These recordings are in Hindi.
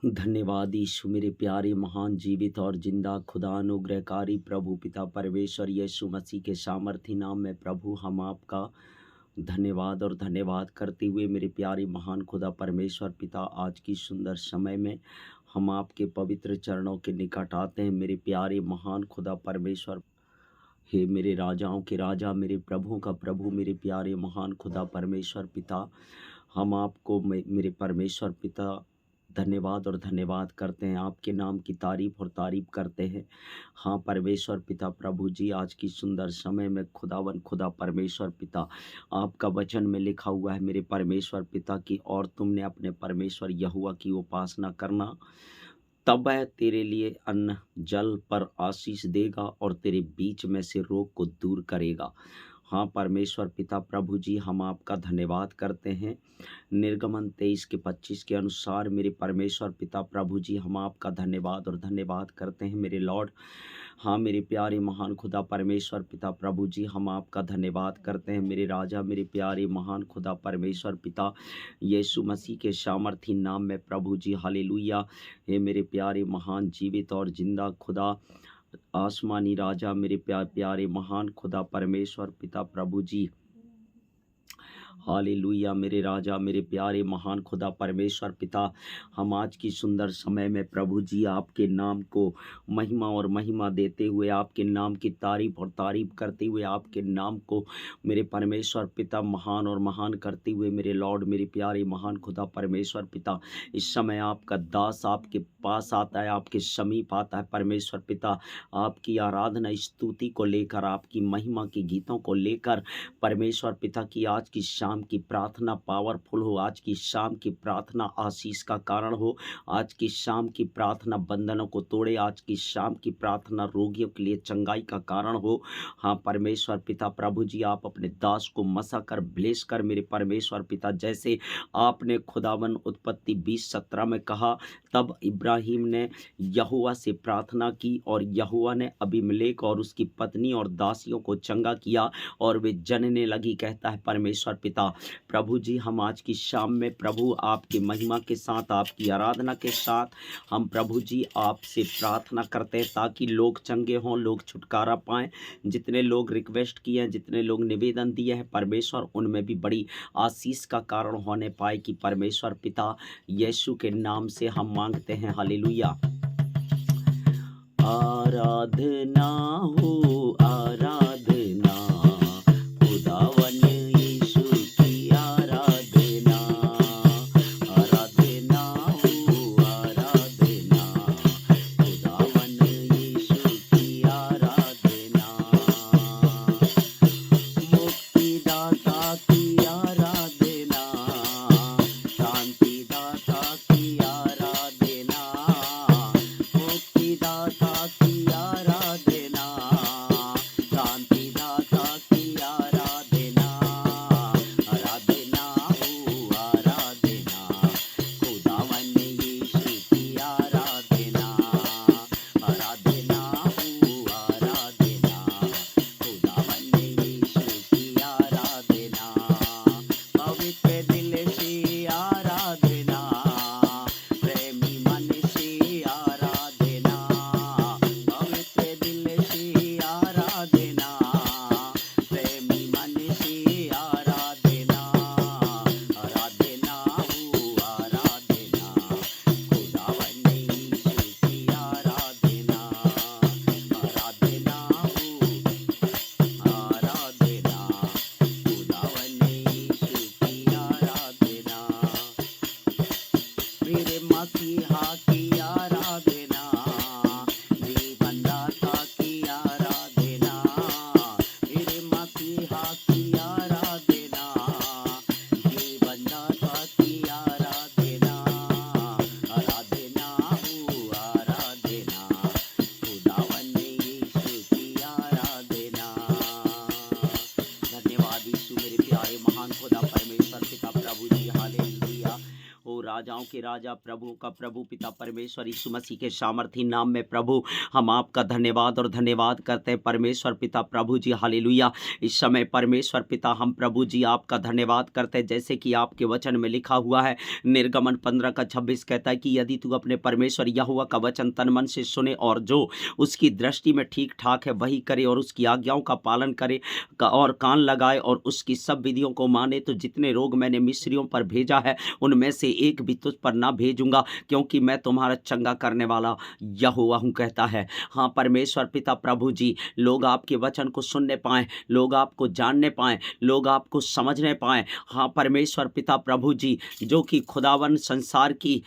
धन्यवाद यीशु मेरे प्यारे महान जीवित और जिंदा खुदा अनुग्रहकारी प्रभु पिता परमेश्वर यीशु मसीह के सामर्थी नाम में प्रभु हम आपका धन्यवाद और धन्यवाद करते हुए मेरे प्यारे महान खुदा परमेश्वर पिता आज की सुंदर समय में हम आपके पवित्र चरणों के निकट आते हैं। मेरे प्यारे महान खुदा परमेश्वर, हे मेरे राजाओं के राजा, मेरे प्रभुओं का प्रभु, मेरे प्यारे महान खुदा परमेश्वर पिता, हम आपको मेरे परमेश्वर पिता धन्यवाद और धन्यवाद करते हैं। आपके नाम की तारीफ और तारीफ करते हैं। हाँ परमेश्वर पिता प्रभु जी, आज की सुंदर समय में खुदावन खुदा परमेश्वर पिता, आपका वचन में लिखा हुआ है मेरे परमेश्वर पिता की, और तुमने अपने परमेश्वर यहोवा की उपासना करना, तब वह तेरे लिए अन्न जल पर आशीष देगा और तेरे बीच में से रोग को दूर करेगा। हाँ परमेश्वर पिता प्रभु जी, हम आपका धन्यवाद करते हैं। निर्गमन 23 के 25 के अनुसार मेरे परमेश्वर पिता प्रभु जी, हम आपका धन्यवाद और धन्यवाद करते हैं मेरे लॉर्ड। हाँ मेरे प्यारे महान खुदा परमेश्वर पिता प्रभु जी, हम आपका धन्यवाद करते हैं मेरे राजा, मेरे प्यारे महान खुदा परमेश्वर पिता यीशु मसीह के सामर्थी नाम में प्रभु जी, हालेलुया। हे मेरे प्यारे महान जीवित और जिंदा खुदा आसमानी राजा, मेरे प्यारे महान खुदा परमेश्वर पिता प्रभु जी, हालेलुया। मेरे राजा, मेरे प्यारे महान खुदा परमेश्वर पिता, हम आज की सुंदर समय में प्रभु जी आपके नाम को महिमा और महिमा देते हुए, आपके नाम की तारीफ और तारीफ करते हुए, आपके नाम को मेरे परमेश्वर पिता महान और महान करते हुए मेरे लॉर्ड, मेरे प्यारे महान खुदा परमेश्वर पिता, इस समय आपका दास आपके पास आता है, आपके समीप आता है परमेश्वर पिता, आपकी आराधना स्तुति को लेकर, आपकी महिमा के गीतों को लेकर परमेश्वर पिता की आज की शाम की प्रार्थना पावरफुल हो, आज की शाम की प्रार्थना आशीष का कारण हो, आज की शाम की प्रार्थना बंधनों को तोड़े, आज की शाम की प्रार्थना रोगियों के लिए चंगाई का कारण हो। हाँ परमेश्वर पिता प्रभु जी, आप अपने दास को मसा कर ब्लेस कर मेरे परमेश्वर पिता, जैसे आपने खुदावन उत्पत्ति 20:17 में कहा, तब इब्राहिम ने यहोवा से प्रार्थना की और यहोवा ने अबीमेलेक और उसकी पत्नी और दासियों को चंगा किया और वे जनने लगी, कहता है परमेश्वर पिता प्रभु जी। हम आज की शाम में प्रभु आपकी महिमा के साथ, आपकी आराधना के साथ हम प्रभु जी आपसे प्रार्थना करते हैं ताकि लोग चंगे हों, लोग छुटकारा पाएं। जितने लोग रिक्वेस्ट किए हैं, जितने लोग निवेदन दिए हैं परमेश्वर, उनमें भी बड़ी आशीष का कारण होने पाए कि परमेश्वर पिता यीशु के नाम से हम मांगते हैं, हालेलुया। आराधना हो आराधना, खुदावन यीशु की आराधना, आराधना हो आराधना, खुदावन यीशु की आराधना, मुक्तिदाता की आराधना, शांतिदाता की आराधना, मुक्तिदाता की आराधना, राजाओं के राजा, प्रभुओं का प्रभु, पिता परमेश्वर यीशु मसीह के सामर्थी नाम में प्रभु हम आपका धन्यवाद और धन्यवाद करते हैं परमेश्वर पिता प्रभु जी। हालेलुया। इस समय परमेश्वर पिता हम प्रभु जी आपका धन्यवाद करते हैं, जैसे कि आपके वचन में लिखा हुआ है, निर्गमन 15 का 26 कहता है कि यदि तू अपने परमेश्वर यहोवा का वचन तन मन से सुने और जो उसकी दृष्टि में ठीक ठाक है वही करे और उसकी आज्ञाओं का पालन करे और कान लगाए और उसकी सब विधियों को माने, तो जितने रोग मैंने मिस्रियों पर भेजा है उनमें से एक भी तुझ पर ना भेजूंगा, क्योंकि मैं तुम्हारा चंगा करने वाला यहोवा हूं, कहता है। हाँ परमेश्वर पिता प्रभु जी, लोग आपके वचन को सुनने पाएं, लोग आपको जानने पाएं, लोग आपको समझने पाएं। हाँ परमेश्वर पिता प्रभु जी, जो कि खुदावन संसार की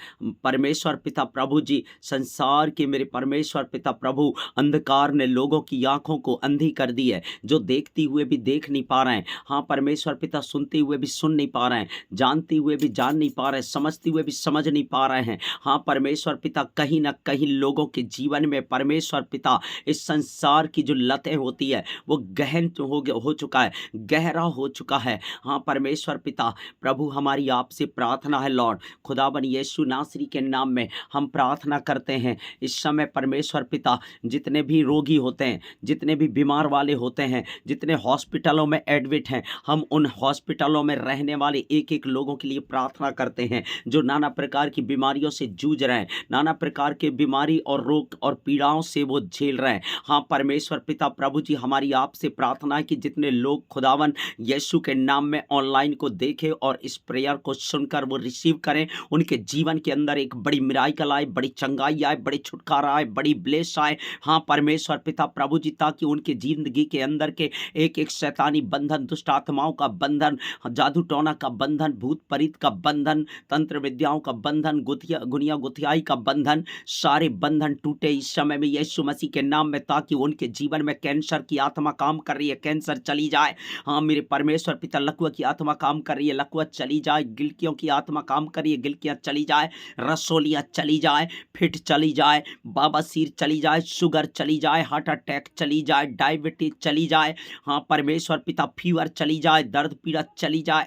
परमेश्वर पिता प्रभु जी, संसार के मेरे परमेश्वर पिता प्रभु, अंधकार ने लोगों की आंखों को अंधी कर दी है, जो देखती हुए भी देख नहीं पा रहे हैं। हाँ परमेश्वर पिता, सुनते हुए भी सुन नहीं पा रहे हैं, जानते हुए भी जान नहीं पा रहे हैं, समझते हुए भी समझ नहीं पा रहे हैं। हाँ परमेश्वर पिता, कहीं ना कहीं लोगों के जीवन में परमेश्वर पिता इस संसार की जो लतें होती है वो गहन हो चुका है, गहरा हो चुका है। हाँ परमेश्वर पिता प्रभु, हमारी आपसे प्रार्थना है लॉर्ड, खुदावन यीशु नासरी के नाम में हम प्रार्थना करते हैं। इस समय परमेश्वर पिता, जितने भी रोगी होते हैं, जितने भी बीमार वाले होते हैं, जितने हॉस्पिटलों में एडमिट हैं, हम उन हॉस्पिटलों में रहने वाले एक एक लोगों के लिए प्रार्थना करते हैं, जो नाना प्रकार की बीमारियों से जूझ रहे हैं, नाना प्रकार के बीमारी और रोग और पीड़ाओं से वो झेल रहे हैं। हाँ परमेश्वर पिता प्रभु जी, हमारी आपसे प्रार्थना है कि जितने लोग खुदावन यीशु के नाम में ऑनलाइन को देखें और इस प्रेयर को सुनकर वो रिसीव करें, उनके जीवन के अंदर एक बड़ी मिराकल आए, बड़ी चंगाई आए, बड़ी छुटकारा आए, बड़ी ब्लेस आए। हाँ परमेश्वर पिता प्रभु जी, ताकि उनके जिंदगी के अंदर के एक एक शैतानी बंधन, दुष्ट आत्माओं का बंधन, जादू टोना का बंधन, भूत प्रेत का बंधन, तंत्र विद्याओं का बंधन, गुनिया गुथियाई का बंधन, सारे बंधन टूटे इस समय में यीशु मसीह के नाम में, ताकि उनके जीवन में कैंसर की आत्मा काम कर रही है, कैंसर चली जाए। हाँ मेरे परमेश्वर पिता, लकवा की आत्मा काम कर रही है, लकवा चली जाए। गिलकियों की आत्मा काम कर रही है, गिलकियां चली जाए। रसोलियां चली जाए, फिट चली जाए, बाबासीर चली जाए, शुगर चली जाए, हार्ट अटैक चली जाए, डायबिटीज चली जाए। हाँ परमेश्वर पिता, फीवर चली जाए, दर्द पीड़ा चली जाए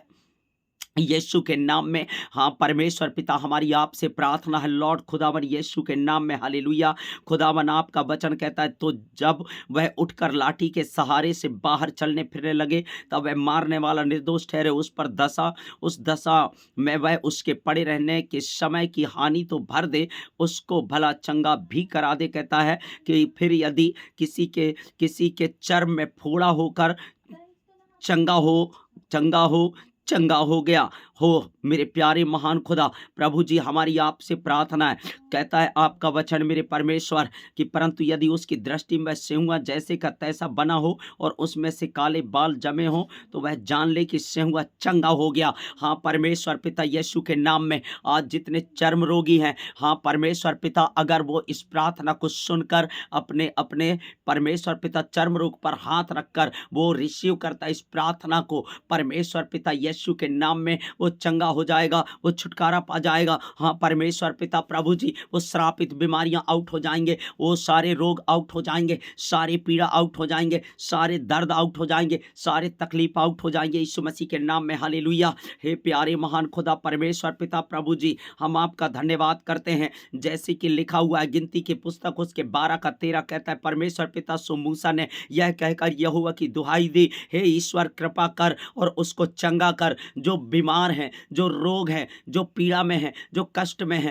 यीशु के नाम में। हाँ परमेश्वर पिता, हमारी आपसे प्रार्थना है लॉर्ड खुदावन यीशु के नाम में। हालेलुया। खुदावन आपका वचन कहता है, तो जब वह उठकर लाठी के सहारे से बाहर चलने फिरने लगे, तब वह मारने वाला निर्दोष ठहरे, उस दशा में वह उसके पड़े रहने के समय की हानि तो भर दे, उसको भला चंगा भी करा दे। कहता है कि फिर यदि किसी के चर्म में फोड़ा होकर चंगा हो गया हो, मेरे प्यारे महान खुदा प्रभु जी, हमारी आपसे प्रार्थना है। कहता है आपका वचन मेरे परमेश्वर कि परंतु यदि उसकी दृष्टि में सेहुआ जैसे का तैसा बना हो और उसमें से काले बाल जमे हो, तो वह जान ले कि सेहुआ चंगा हो गया। हाँ परमेश्वर पिता, यीशु के नाम में आज जितने चर्म रोगी हैं, हाँ परमेश्वर पिता, अगर वो इस प्रार्थना को सुनकर अपने अपने परमेश्वर पिता चर्म रोग पर हाथ रखकर वो रिसीव करता इस प्रार्थना को, परमेश्वर पिता यीशु के नाम में वो चंगा हो जाएगा, वो छुटकारा पा जाएगा। हाँ परमेश्वर पिता प्रभु जी, वो श्रापित बीमारियां आउट हो जाएंगे, वो सारे रोग आउट हो जाएंगे, सारे पीड़ा आउट हो जाएंगे, सारे दर्द आउट हो जाएंगे, सारे तकलीफ आउट हो जाएंगे यीशु मसीह के नाम में। हालेलुया। हे प्यारे महान खुदा परमेश्वर पिता प्रभु जी, हम आपका धन्यवाद करते हैं, जैसे कि लिखा हुआ है गिनती की पुस्तक उसके 12 का 13 कहता है, परमेश्वर पिता सो मूसा ने यह कहकर यहोवा की दुहाई दी, हे ईश्वर कृपा कर और उसको चंगा कर, जो बीमार हैं, जो रोग हैं, जो पीड़ा में हैं, जो कष्ट में हैं,